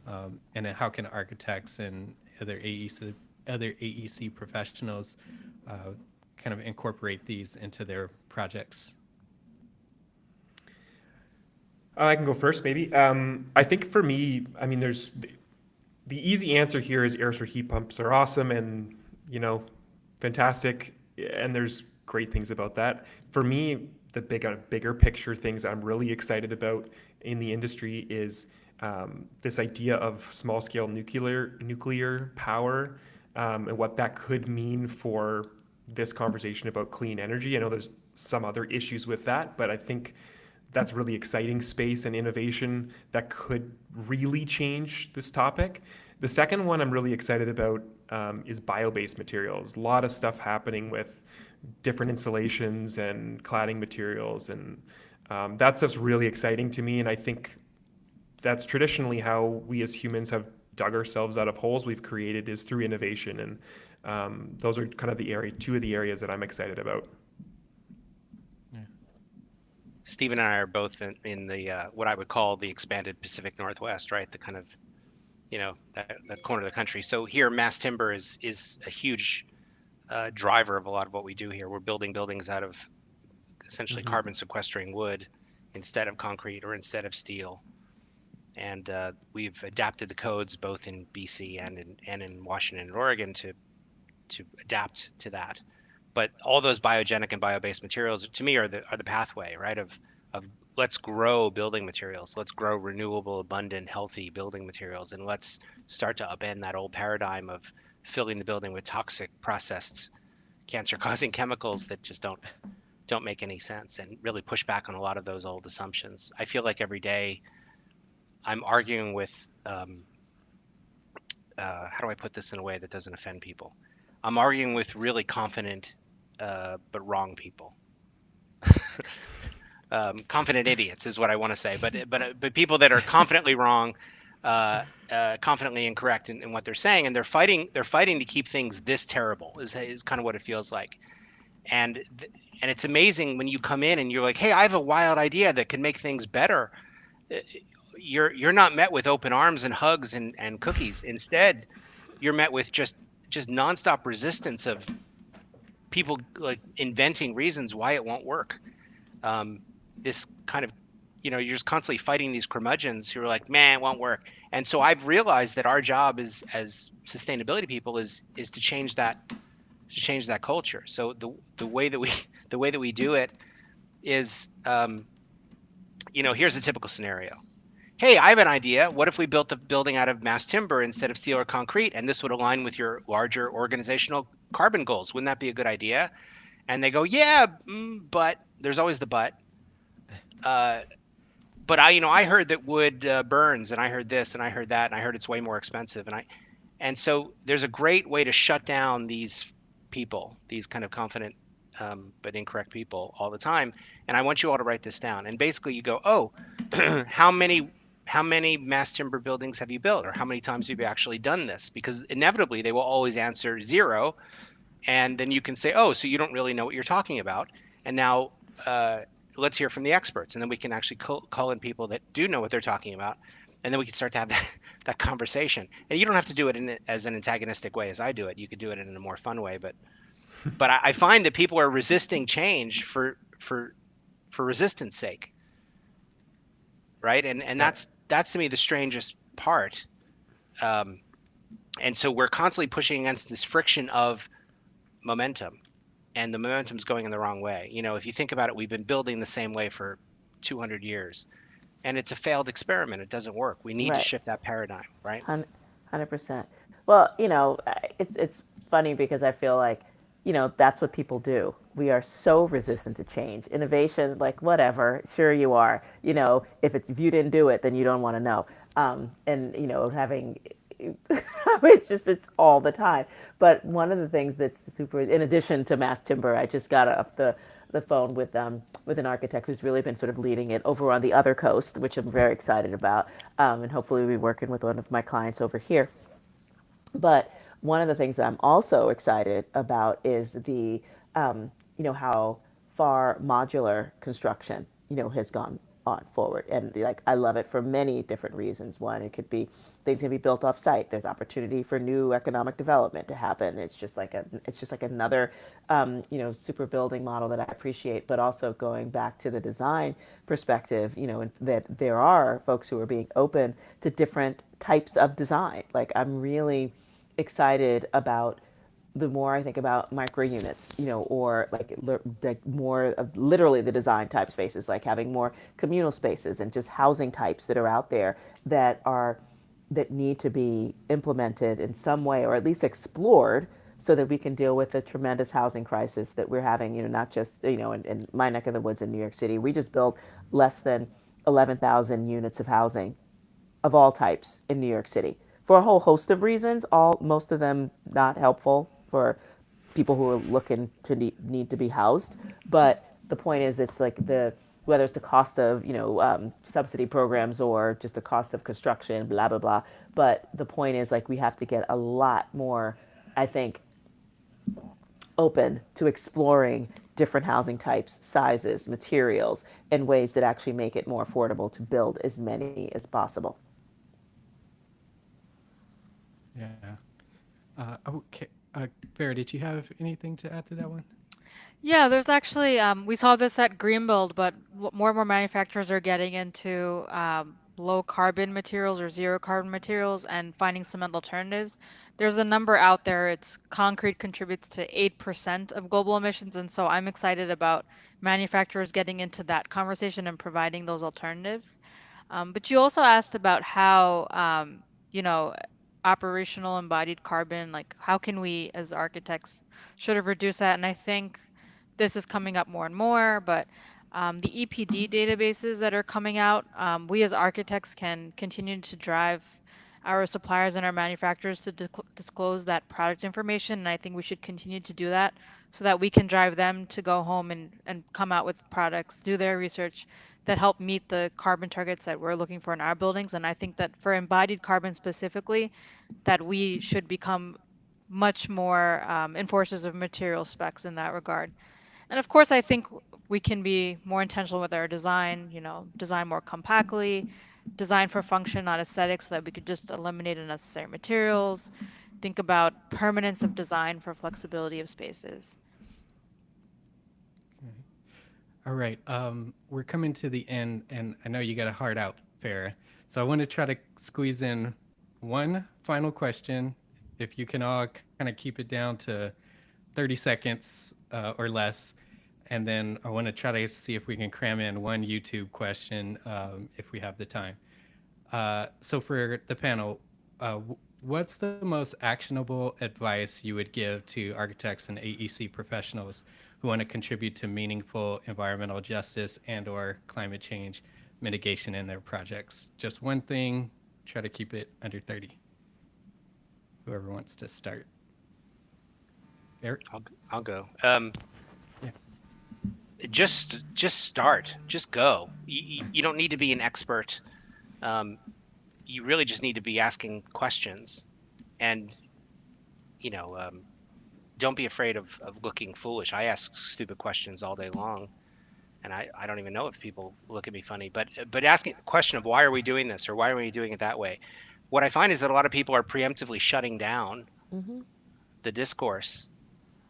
and then how can architects and other AEC professionals kind of incorporate these into their projects? I can go first, maybe. I think for me, I mean, there's the easy answer here is air source heat pumps are awesome and, you know, fantastic, and there's great things about that. For me, the bigger picture things I'm really excited about in the industry is this idea of small scale nuclear power, and what that could mean for this conversation about clean energy. I know there's some other issues with that, but I think that's really exciting space and innovation that could really change this topic. The second one I'm really excited about is bio-based materials. A lot of stuff happening with different insulations and cladding materials, and that stuff's really exciting to me. And I think that's traditionally how we as humans have dug ourselves out of holes we've created, is through innovation. And those are kind of two of the areas that I'm excited about. Stephen and I are both in the what I would call the expanded Pacific Northwest, right? The kind of, that corner of the country. So here, mass timber is a huge driver of a lot of what we do here. We're building buildings out of essentially carbon sequestering wood instead of concrete or instead of steel. And we've adapted the codes both in BC and in Washington and Oregon to adapt to that. But all those biogenic and bio-based materials, to me, are the pathway, right? Of let's grow building materials, let's grow renewable, abundant, healthy building materials, and let's start to upend that old paradigm of filling the building with toxic, processed, cancer-causing chemicals that just don't make any sense, and really push back on a lot of those old assumptions. I feel like every day I'm arguing with how do I put this in a way that doesn't offend people? I'm arguing with really confident but wrong people. Confident idiots is what I want to say, but people that are confidently wrong, confidently incorrect in what they're saying, and they're fighting to keep things this terrible is kind of what it feels like. And and it's amazing when you come in and you're like, hey, I have a wild idea that can make things better. You're not met with open arms and hugs and cookies. Instead, you're met with just nonstop resistance of people like inventing reasons why it won't work. This kind of, you're just constantly fighting these curmudgeons who are like, man, it won't work. And so I've realized that our job as sustainability people is to change that culture. So the way that we do it is, here's a typical scenario. Hey, I have an idea. What if we built the building out of mass timber instead of steel or concrete? And this would align with your larger organizational carbon goals. Wouldn't that be a good idea? And they go, yeah, but there's always the but. But I heard that wood burns, and I heard this, and I heard that, and I heard it's way more expensive. And so there's a great way to shut down these people, these kind of confident but incorrect people all the time. And I want you all to write this down. And basically you go, oh, how many mass timber buildings have you built, or how many times have you actually done this? Because inevitably they will always answer 0. And then you can say, oh, so you don't really know what you're talking about. And now let's hear from the experts. And then we can actually call in people that do know what they're talking about. And then we can start to have that conversation. And you don't have to do it as an antagonistic way as I do it. You could do it in a more fun way. But I find that people are resisting change for resistance sake. Right. And that's to me the strangest part. And so we're constantly pushing against this friction of momentum, and the momentum's going in the wrong way. If you think about it, we've been building the same way for 200 years, and it's a failed experiment. It doesn't work. We need to Right. shift that paradigm, right? 100%. Well, it's funny because I feel like, that's what people do. We are so resistant to change. Innovation, like, whatever, sure you are. If you didn't do it, then you don't want to know. And, having, it's all the time. But one of the things that's super, in addition to mass timber, I just got off the phone with an architect who's really been sort of leading it over on the other coast, which I'm very excited about, and hopefully we'll be working with one of my clients over here. But one of the things that I'm also excited about is how far modular construction, has gone on forward. And like, I love it for many different reasons. One, it could be things can be built off site. There's opportunity for new economic development to happen. It's just like another, super building model that I appreciate. But also going back to the design perspective, and that there are folks who are being open to different types of design. Like, I'm really excited about the more I think about micro units, or like more of literally the design type spaces, like having more communal spaces and just housing types that are out there that need to be implemented in some way, or at least explored, so that we can deal with the tremendous housing crisis that we're having. Not just in my neck of the woods in New York City, we just built less than 11,000 units of housing of all types in New York City for a whole host of reasons. Most of them not helpful for people who are looking to need to be housed. But the point is, it's like whether it's the cost of subsidy programs or just the cost of construction, blah blah blah. But the point is, like, we have to get a lot more, I think, open to exploring different housing types, sizes, materials, and ways that actually make it more affordable to build as many as possible. Yeah. Okay. Farah, did you have anything to add to that one? Yeah, there's actually, we saw this at Greenbuild, but more and more manufacturers are getting into low carbon materials or zero carbon materials and finding cement alternatives. There's a number out there. It's concrete contributes to 8% of global emissions. And so I'm excited about manufacturers getting into that conversation and providing those alternatives. But you also asked about how, you know, operational embodied carbon, like how can we as architects should have reduced that? And I think this is coming up more and more, but the EPD databases that are coming out, we as architects can continue to drive our suppliers and our manufacturers to disclose that product information. And I think we should continue to do that so that we can drive them to go home and come out with products, do their research that help meet the carbon targets that we're looking for in our buildings. And I think that for embodied carbon specifically, that we should become much more enforcers of material specs in that regard. And of course, I think we can be more intentional with our design, design more compactly, design for function, not aesthetics, so that we could just eliminate unnecessary materials. Think about permanence of design for flexibility of spaces. Okay. All right. We're coming to the end, and I know you got a heart out, Farah. So I want to try to squeeze in one final question. If you can all kind of keep it down to 30 seconds or less. And then I want to try to see if we can cram in one YouTube question if we have the time. So for the panel, what's the most actionable advice you would give to architects and AEC professionals who want to contribute to meaningful environmental justice and or climate change mitigation in their projects? Just one thing, try to keep it under 30. Whoever wants to start. Eric? I'll go. Yeah. Just start. Just go. You don't need to be an expert. You really just need to be asking questions, and don't be afraid of looking foolish. I ask stupid questions all day long, and I don't even know if people look at me funny. But asking the question of why are we doing this or why are we doing it that way, what I find is that a lot of people are preemptively shutting down the discourse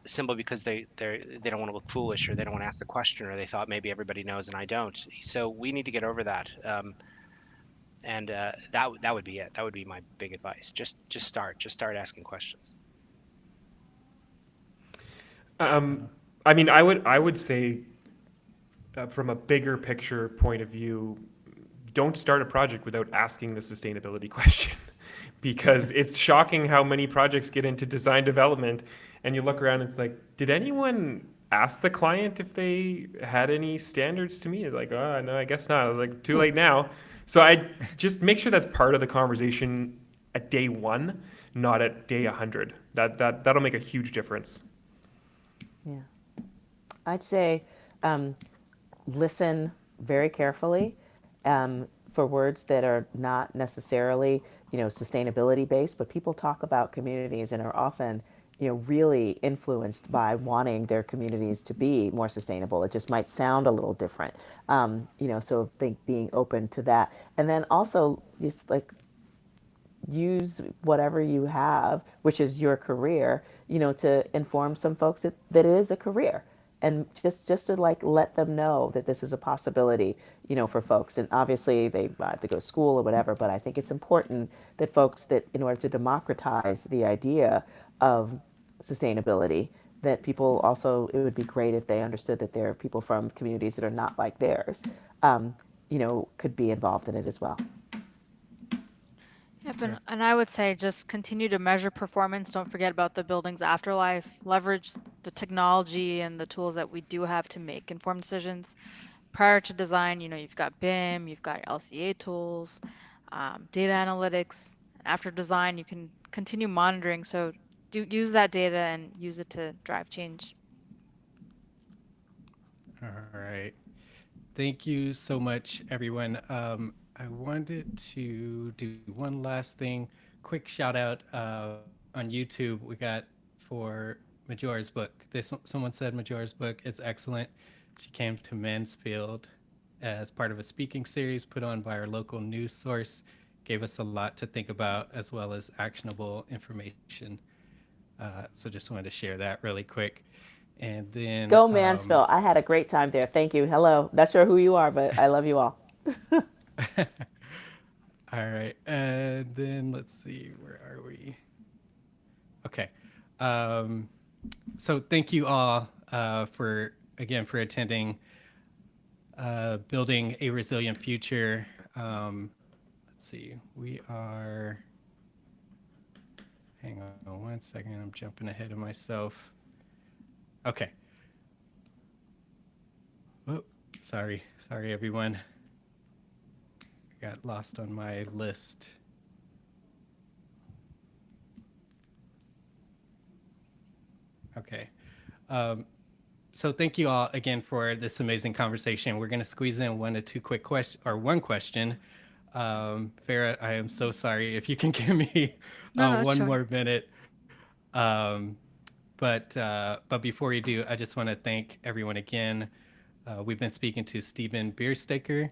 simply because they don't want to look foolish, or they don't want to ask the question, or they thought maybe everybody knows and I don't. So we need to get over that. And that would be it. That would be my big advice. Just start asking questions. I mean, I would say from a bigger picture point of view, don't start a project without asking the sustainability question, because it's shocking how many projects get into design development and you look around and it's like, did anyone ask the client if they had any standards to meet? It's like, oh, no, I guess not. I was like, too late now. So I just make sure that's part of the conversation at day one, not at day 100. That'll make a huge difference. Yeah. I'd say listen very carefully for words that are not necessarily, sustainability based, but people talk about communities and are often, really influenced by wanting their communities to be more sustainable. It just might sound a little different. So I think being open to that. And then also just like use whatever you have, which is your career, to inform some folks that it is a career. And just to like let them know that this is a possibility, for folks. And obviously they have to go to school or whatever, but I think it's important that folks that in order to democratize the idea of sustainability, that people also, it would be great if they understood that there are people from communities that are not like theirs, could be involved in it as well. Yep, Yeah. and I would say just continue to measure performance. Don't forget about the building's afterlife. Leverage the technology and the tools that we do have to make informed decisions. Prior to design, you've got BIM, you've got LCA tools, data analytics. After design, you can continue monitoring. So use that data and use it to drive change. All right. Thank you so much, everyone. I wanted to do one last thing. Quick shout out on YouTube. We got for Majora's book. Someone said Majora's book is excellent. She came to Mansfield as part of a speaking series put on by our local news source. Gave us a lot to think about as well as actionable information. So just wanted to share that really quick. And then Go Mansfield. I had a great time there. Thank you. Hello. Not sure who you are, but I love you all. all right. And then let's see, where are we? Okay. Um, so thank you all for attending Building a Resilient Future. Let's see, we are, hang on one second, I'm jumping ahead of myself. Okay. Oh, sorry everyone. I got lost on my list. Okay. Um, so thank you all again for this amazing conversation. We're going to squeeze in one question. Farah, I am so sorry if you can give me No, no, one sure. more minute. Um, but before you do, I just want to thank everyone again. We've been speaking to Stephen Bierstaker,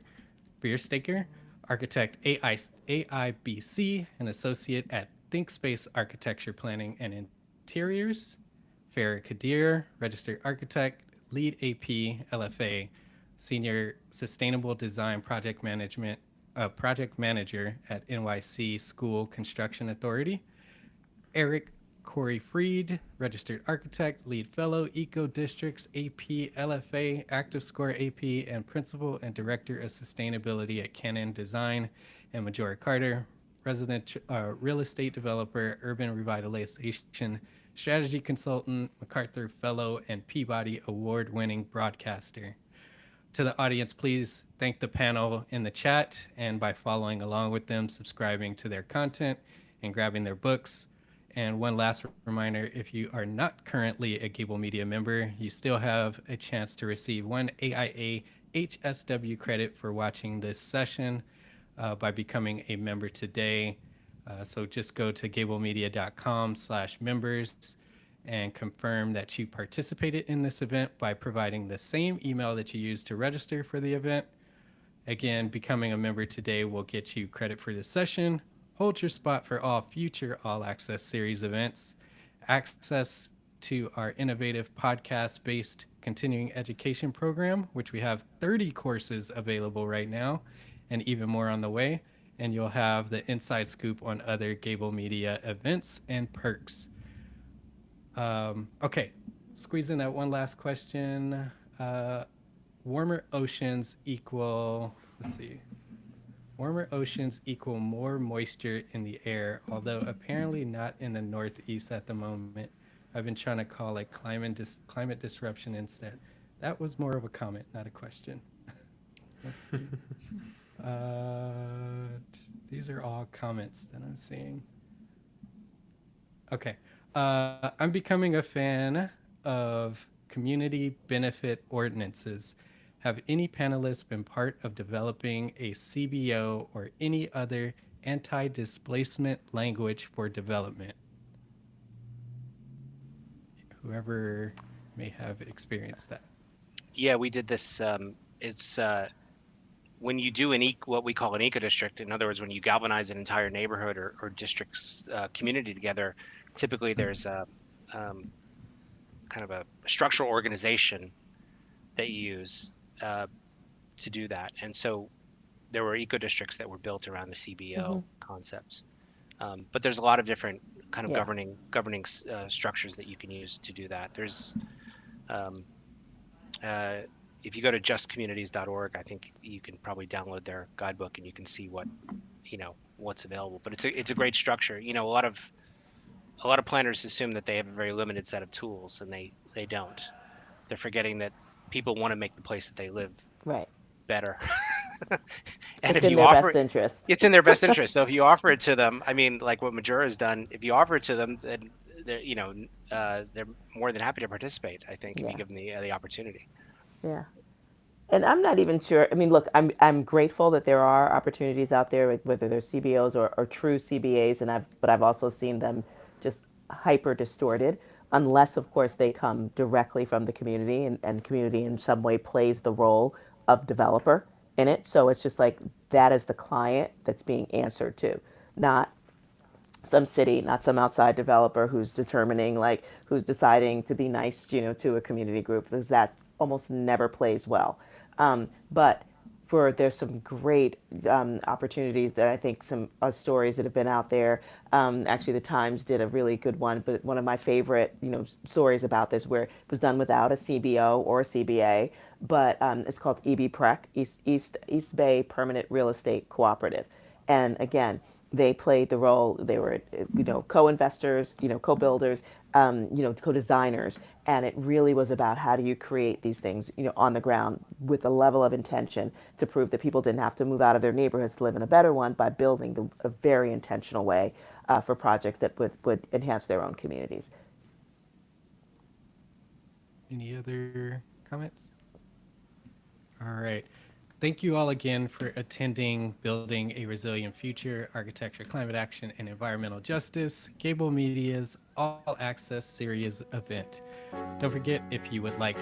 architect AIBC, and associate at ThinkSpace Architecture Planning and Interiors. Farah Kadir, registered architect, lead AP, LFA, senior sustainable design project manager at NYC School Construction Authority. Eric Corey Freed, registered architect, lead fellow, Eco Districts AP, LFA, Active Score AP, and principal and director of sustainability at Canon Design. And Majora Carter, resident real estate developer, urban revitalization strategy consultant, MacArthur Fellow, and Peabody Award-winning broadcaster. To the audience, please thank the panel in the chat and by following along with them, subscribing to their content, and grabbing their books. And one last reminder, if you are not currently a Gābl Media member, you still have a chance to receive one AIA HSW credit for watching this session by becoming a member today. So just go to gablmedia.com/members and confirm that you participated in this event by providing the same email that you used to register for the event. Again, becoming a member today will get you credit for this session, hold your spot for all future All Access Series events, access to our innovative podcast-based continuing education program, which we have 30 courses available right now and even more on the way. And you'll have the inside scoop on other Gābl Media events and perks. Okay, squeeze in that one last question. Warmer oceans equal, let's see. Warmer oceans equal more moisture in the air, although apparently not in the Northeast at the moment. I've been trying to call it climate disruption instead. That was more of a comment, not a question. Let's see. These are all comments that I'm seeing. Okay. I'm becoming a fan of community benefit ordinances. Have any panelists been part of developing a CBO or any other anti-displacement language for development? whoever may have experienced that. Yeah, we did this. It's when you do what we call an eco district. In other words, when you galvanize an entire neighborhood or district's community together, typically there's a kind of a structural organization that you use to do that. And so there were eco districts that were built around the CBO concepts. But there's a lot of different kind of Yeah. governing structures that you can use to do that. There's um, if you go to justcommunities.org, I think you can probably download their guidebook and you can see what's available. But it's a great structure. A lot of planners assume that they have a very limited set of tools, and they don't. They're forgetting that people want to make the place that they live Right. better. And It's if in you their offer best interest. it's in their best interest. So if you offer it to them, I mean, like what Majora has done, if you offer it to them, then they're more than happy to participate. I think if you Yeah. give them the opportunity. Yeah. And I'm not even sure. I mean, look, I'm grateful that there are opportunities out there, whether they're CBOs or true CBAs, but I've also seen them just hyper distorted, unless of course they come directly from the community, and community in some way plays the role of developer in it. So it's just like that is the client that's being answered to, not some city, not some outside developer who's who's deciding to be nice, to a community group, because that almost never plays well. But there's some great opportunities that I think some stories that have been out there. Actually, the Times did a really good one, but one of my favorite, stories about this where it was done without a CBO or a CBA, but it's called EBPREC, East Bay Permanent Real Estate Cooperative, and again, they played the role. They were, co-investors, co-builders, co-designers, and it really was about how do you create these things, on the ground with a level of intention to prove that people didn't have to move out of their neighborhoods to live in a better one by building a very intentional way for projects that would enhance their own communities. Any other comments? All right. Thank you all again for attending Building a Resilient Future, Architecture, Climate Action, and Environmental Justice, Gābl Media's All Access Series event. Don't forget, if you would like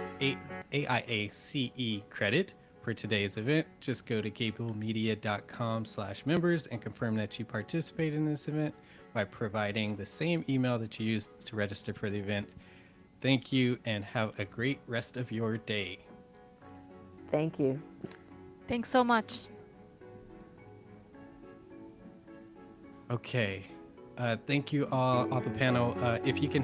AIACE credit for today's event, just go to gablmedia.com/members and confirm that you participate in this event by providing the same email that you used to register for the event. Thank you and have a great rest of your day. Thank you. Thanks so much. Okay. Thank you all the panel. If you can